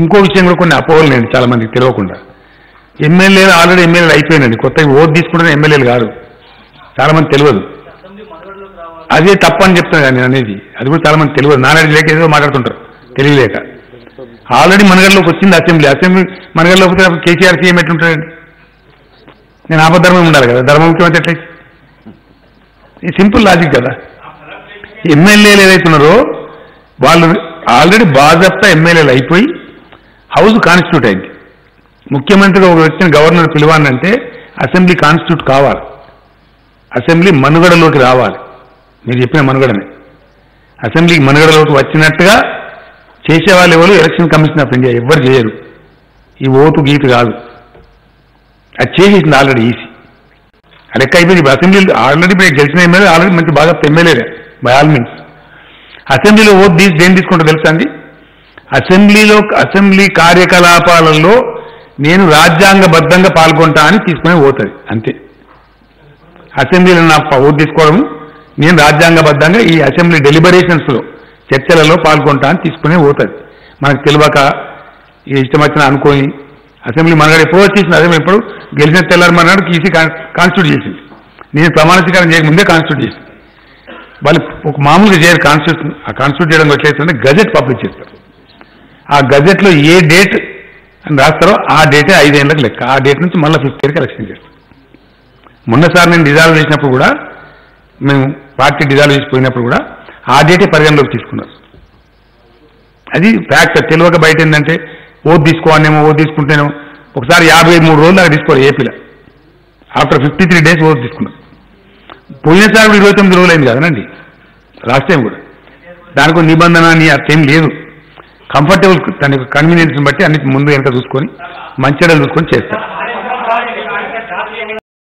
ఇంకో విషయం కూడా కొన్ని అపోహలు చాలా మందికి తెలియకుండా. ఎమ్మెల్యేలు ఆల్రెడీ ఎమ్మెల్యేలు అయిపోయినండి, కొత్తగా ఓటు తీసుకుంటే ఎమ్మెల్యేలు కాదు, చాలా మంది తెలియదు. అదే తప్పని చెప్తాను కానీ అనేది, అది కూడా చాలా మంది తెలియదు. నాలెడ్జ్ లేక ఏదో మాట్లాడుతుంటారు తెలియలేక. ఆల్రెడీ మనగడలోకి వచ్చింది అసెంబ్లీ మనగడలోకి వస్తే కేసీఆర్ సీఎం ఎట్లుంటాడండి? నేను ఆపద్ధర్మం ఉండాలి కదా, ధర్మ ముఖ్యమంత్రి ఎట్లయితే? ఇది సింపుల్ లాజిక్ కదా. ఎమ్మెల్యేలు ఏదైతున్నారో వాళ్ళు ఆల్రెడీ బాజప్తా ఎమ్మెల్యేలు అయిపోయి హౌస్ కాన్స్టిట్యూట్ అయింది. ముఖ్యమంత్రిగా ఒక వ్యక్తిని గవర్నర్ పిలవాలంటే అసెంబ్లీ కాన్స్టిట్యూట్ కావాలి, అసెంబ్లీ మనుగడలోకి రావాలి. మీరు చెప్పిన మనుగడనే అసెంబ్లీకి మనుగడలోకి వచ్చినట్టుగా చేసేవాళ్ళు ఎవరు? Election commission of India. ఎవ్వరు చేయరు, ఈ ఓటు గీటు కాదు, అది చేసేసింది ఆల్రెడీ ఈసీ. లెక్క అయిపోయింది. అసెంబ్లీ ఆల్రెడీ గెలిచిన ఎమ్మెల్యే ఆల్రెడీ మంచి బాగా ఎమ్మెల్యేలే బై ఆల్ మీన్స్. అసెంబ్లీలో ఓటు దేని తీసుకుంటూ తెలుసా అండి? అసెంబ్లీ కార్యకలాపాలలో నేను రాజ్యాంగబద్ధంగా పాల్గొంటా అని తీసుకునే ఓతుంది అంతే. అసెంబ్లీలో నా ఓటు తీసుకోవడం, నేను రాజ్యాంగబద్ధంగా ఈ అసెంబ్లీ డెలిబరేషన్స్లో చర్చలలో పాల్గొంటా అని తీసుకునే ఓతుంది. మనకు తెలియక ఇష్టం వచ్చిన అనుకోని అసెంబ్లీ మనగాడు ఎప్పుడో వచ్చేసింది. అసెంబ్లీ ఎప్పుడు గెలిచిన తెల్లారి మనగాడు ఈసీ కాన్స్టిట్యూట్ చేసింది. నేను ప్రమాణ స్వీకారం చేయకముందే కాన్స్టిట్యూట్ చేసింది. వాళ్ళు ఒక మామూలుగా చేయరు కాన్స్టిట్యూషన్. ఆ కాన్స్టిట్యూట్ చేయడం ఎట్లయితుందంటే గజెట్ పబ్లిష్ చేస్తారు. ఆ గజెట్లో ఏ డేట్ అని రాస్తారో ఆ డేటే 5 ఏళ్ళకి లెక్క. ఆ డేట్ నుంచి మళ్ళీ 5th ఇయర్కి ఎలక్షన్ చేస్తారు. మొన్నసారి నేను డిజాల్వ్ చేసినప్పుడు కూడా, మేము పార్టీ డిజాల్వ్ చేసిపోయినప్పుడు కూడా ఆ డేటే పరిగణలోకి తీసుకున్నారు. అది ఫ్యాక్ట్. తెలియక బయట ఏంటంటే ఓటు తీసుకోవాలేమో, ఓటు తీసుకుంటేనేమో ఒకసారి 53 రోజులు దాకా తీసుకోవాలి ఏపీలో. ఆఫ్టర్ 53 days ఓటు తీసుకున్నారు. పోయినసారి 29 రోజులు అయింది కదనండి లాస్ట్ టైం కూడా. దానికి నిబంధన అని అర్థం లేదు. కంఫర్టబుల్ తన కన్వీనియన్స్ని బట్టి అన్నిటి ముందు వెనక చూసుకొని మంచిగా చూసుకొని చేస్తారు.